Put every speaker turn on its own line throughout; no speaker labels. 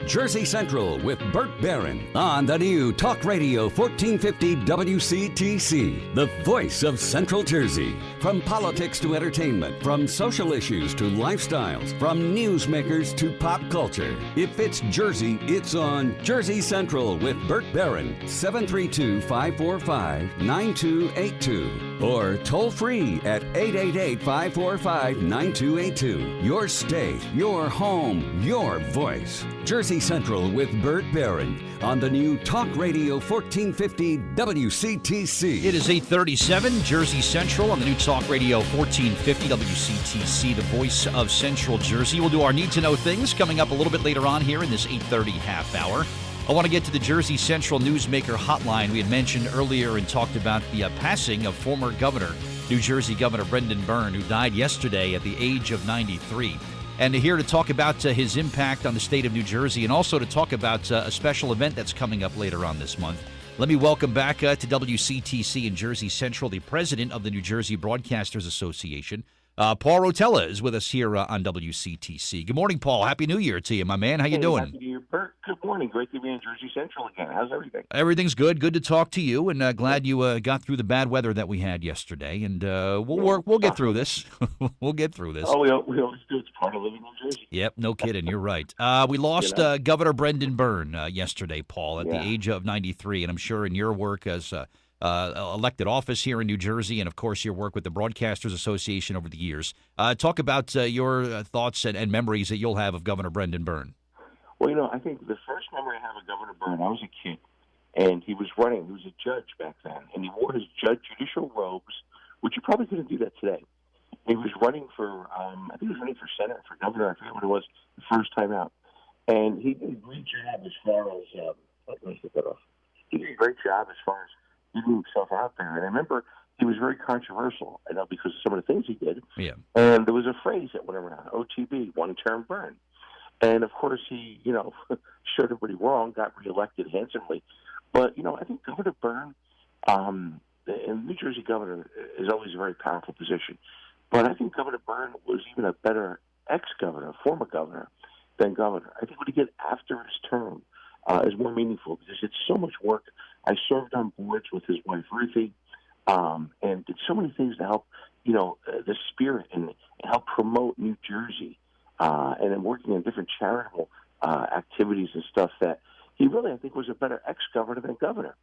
Jersey Central with Burt Byrne on the new Talk Radio 1450 WCTC, the voice of Central Jersey. From politics to entertainment, from social issues to lifestyles, from newsmakers to pop culture. If it's Jersey, it's on Jersey Central with Burt Byrne, 732-545-9282. Or toll free at 888-545-9282. Your state, your home, your voice. Jersey Central with Burt Byrne on the new Talk Radio 1450 WCTC.
It is 8:37, Jersey Central on the new Talk Radio 1450 WCTC, the voice of Central Jersey. We'll do our need to know things coming up a little bit later on here in this 8:30 half hour. I want to get to the Jersey Central Newsmaker Hotline. We had mentioned earlier and talked about the passing of former Governor, New Jersey Governor Brendan Byrne, who died yesterday at the age of 93. And here to talk about his impact on the state of New Jersey and also to talk about a special event that's coming up later on this month. Let me welcome back to WCTC in Jersey Central, the president of the New Jersey Broadcasters Association. Paul Rotella is with us here on WCTC. Good morning, Paul. Happy New Year to you, my man. How you doing?
Happy New Year, Bert. Good morning. Great to be in Jersey Central again. How's everything?
Everything's good. Good to talk to you, and glad you got through the bad weather that we had yesterday. And we'll get through this. We'll get through this.
Oh, we always do. It's part of living in Jersey.
Yep, no kidding. You're right. We lost Governor Brendan Byrne yesterday, Paul, at the age of 93, and I'm sure in your work as elected office here in New Jersey, and of course your work with the Broadcasters Association over the years. Talk about your thoughts and memories that you'll have of Governor Brendan Byrne.
Well, I think the first memory I have of Governor Byrne, I was a kid, and he was running. He was a judge back then, and he wore his judicial robes, which you probably couldn't do that today. He was running for, I think he was running for Senate, for governor, I forget what it was, the first time out. And he did a great job as far as, let me get that off. He did a great job as far as getting himself out there. And I remember he was very controversial, I know, because of some of the things he did.
Yeah.
And there was a phrase that went around, OTB, one-term Byrne. And, of course, he, showed everybody wrong, got reelected handsomely. But, I think Governor Byrne, and New Jersey governor is always a very powerful position. But I think Governor Byrne was even a better ex-governor, former governor, than governor. I think what he did after his term is more meaningful because it's so much work. I served on boards with his wife, Ruthie, and did so many things to help, the spirit and help promote New Jersey. And then working on different charitable activities and stuff that he really, I think, was a better ex-governor than governor.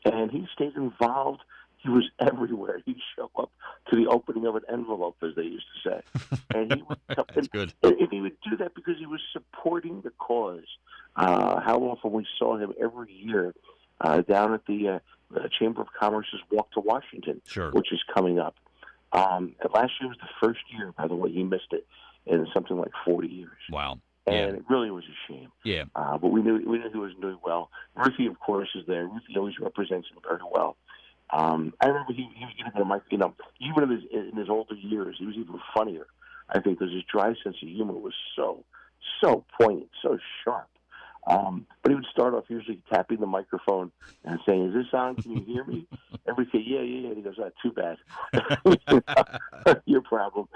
And he stayed involved. He was everywhere. He'd show up to the opening of an envelope, as they used to say. And he would,
That's good.
And he would do that because he was supporting the cause. How often we saw him every year down at the Chamber of Commerce's Walk to Washington,
Sure.
which is coming up. And last year was the first year, by the way, he missed it in something like 40 years.
Wow.
And it really was a shame.
Yeah.
But we knew he was doing well. Ruthie, of course, is there. Ruthie always represents him very well. I remember he was getting a mic, even in his older years, he was even funnier, I think, because his dry sense of humor was so poignant, so sharp. But he would start off usually tapping the microphone and saying, "Is this on? Can you hear me?" Everybody say, "Yeah." And he goes, "Too bad. Your problem."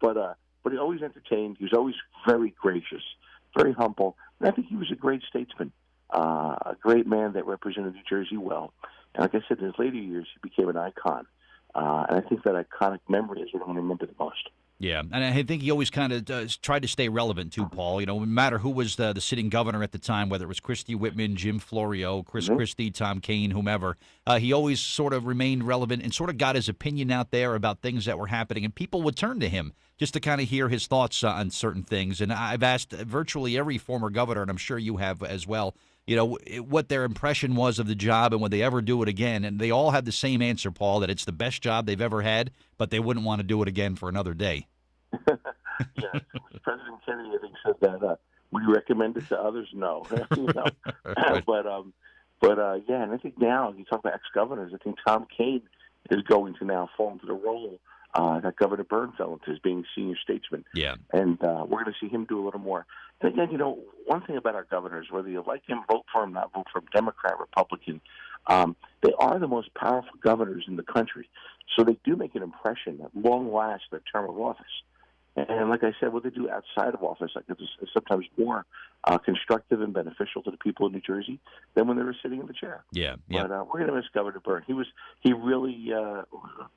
But he always entertained. He was always very gracious, very humble. And I think he was a great statesman, a great man that represented New Jersey well. And like I said, in his later years, he became an icon. And I think that iconic memory is what I'm going to remember the most.
Yeah, and I think he always kind of tried to stay relevant too, Paul. No matter who was the sitting governor at the time, whether it was Christie Whitman, Jim Florio, Chris Christie, Tom Kean, whomever, he always sort of remained relevant and sort of got his opinion out there about things that were happening, and people would turn to him just to kind of hear his thoughts on certain things. And I've asked virtually every former governor, and I'm sure you have as well, what their impression was of the job and would they ever do it again. And they all had the same answer, Paul, that it's the best job they've ever had, but they wouldn't want to do it again for another day.
Yeah, President Kennedy, I think, said that. Would you recommend it to others? No. But and I think now, you talk about ex-governors, I think Tom Kean is going to now fall into the role that Governor Byrne fell into as being senior statesman.
Yeah.
And we're going to see him do a little more. And again, one thing about our governors, whether you like him, vote for him, not vote for him, Democrat, Republican, they are the most powerful governors in the country. So they do make an impression that long lasts their term of office. And like I said, what they do outside of office, like it's sometimes more constructive and beneficial to the people of New Jersey than when they were sitting in the chair.
Yeah.
But we're going to miss Governor Byrne. He really,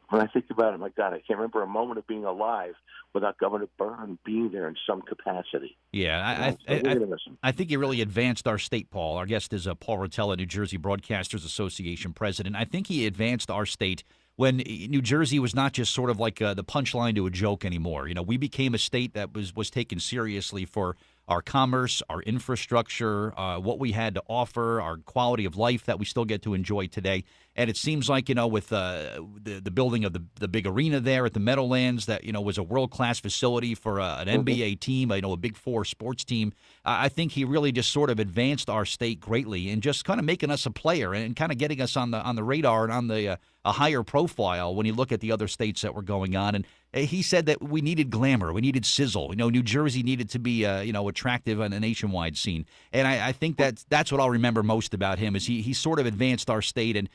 when I think about it, my God, I can't remember a moment of being alive without Governor Byrne being there in some capacity.
Yeah,
So we're going to miss him.
I think he really advanced our state, Paul. Our guest is Paul Rotella, New Jersey Broadcasters Association president. I think he advanced our state when New Jersey was not just sort of like the punchline to a joke anymore. You know, we became a state that was taken seriously for our commerce, our infrastructure, what we had to offer, our quality of life that we still get to enjoy today. And it seems like, with the building of the big arena there at the Meadowlands that, was a world-class facility for an NBA team, a Big Four sports team. I think he really just sort of advanced our state greatly and just kind of making us a player and kind of getting us on the radar and on the a higher profile when you look at the other states that were going on. And he said that we needed glamour, we needed sizzle. New Jersey needed to be, attractive on a nationwide scene. And I think that's what I'll remember most about him is he sort of advanced our state and,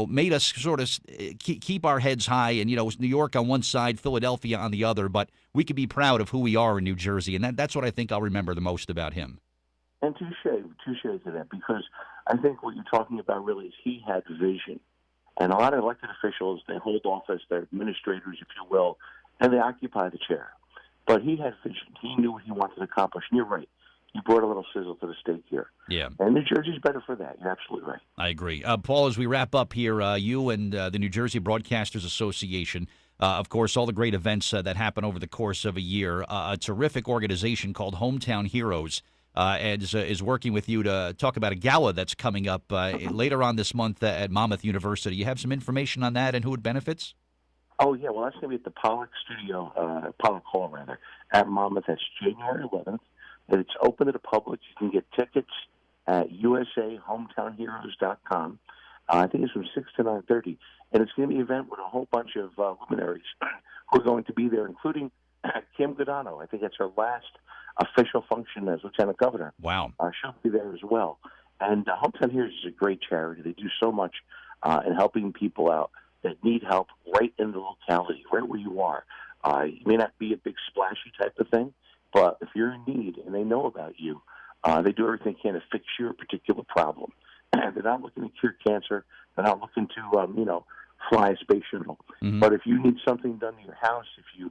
made us sort of keep our heads high. And, New York on one side, Philadelphia on the other. But we could be proud of who we are in New Jersey. And that's what I think I'll remember the most about him.
And touche to that, because I think what you're talking about really is he had vision. And a lot of elected officials, they hold office, they're administrators, if you will, and they occupy the chair. But he had vision. He knew what he wanted to accomplish. And you're right. He brought a little sizzle to the state here.
Yeah.
And New Jersey's better for that. You're absolutely right.
I agree. Paul, as we wrap up here, you and the New Jersey Broadcasters Association, of course, all the great events that happen over the course of a year, a terrific organization called Hometown Heroes is working with you to talk about a gala that's coming up later on this month at Monmouth University. You have some information on that and who it benefits?
Oh, yeah. Well, that's going to be at the Pollock Hall, at Monmouth. That's January 11th. And it's open to the public. You can get tickets at usahometownheroes.com. I think it's from 6 to 9:30. And it's going to be an event with a whole bunch of luminaries who are going to be there, including Kim Godano. I think it's her last official function as Lieutenant Governor.
Wow.
She'll be there as well. And Hometown Heroes is a great charity. They do so much in helping people out that need help right in the locality, right where you are. It may not be a big splashy type of thing, but if you're in need and they know about you, they do everything they can to fix your particular problem. And they're not looking to cure cancer. They're not looking to, fly a space shuttle. Mm-hmm. But if you need something done to your house, if you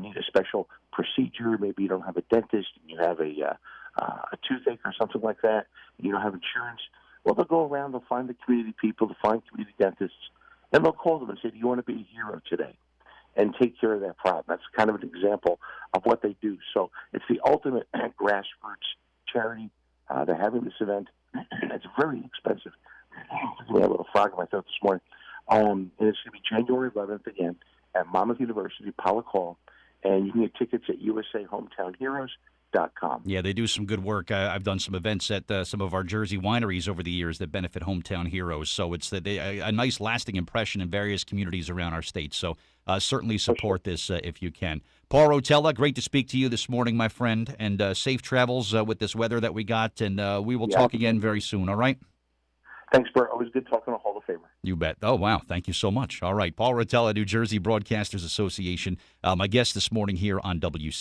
need a special procedure, maybe you don't have a dentist, and you have a toothache or something like that, and you don't have insurance, well, they'll go around, they'll find the community people, they'll find community dentists, and they'll call them and say, do you want to be a hero today? And take care of that problem. That's kind of an example of what they do. So it's the ultimate grassroots charity. They're having this event. It's very expensive. I had a little frog in my throat this morning. And it's going to be January 11th again at Monmouth University, Pollock Hall. And you can get tickets at usahometownheroes.com.
Yeah, they do some good work. I've done some events at some of our Jersey wineries over the years that benefit Hometown Heroes. So it's a nice lasting impression in various communities around our state. So certainly support this if you can. Paul Rotella, great to speak to you this morning, my friend, and safe travels with this weather that we got. And we will talk again very soon, all right?
Thanks, Bert. Always good talking to Hall of Famer.
You bet. Oh, wow. Thank you so much. All right. Paul Rotella, New Jersey Broadcasters Association, my guest this morning here on WC.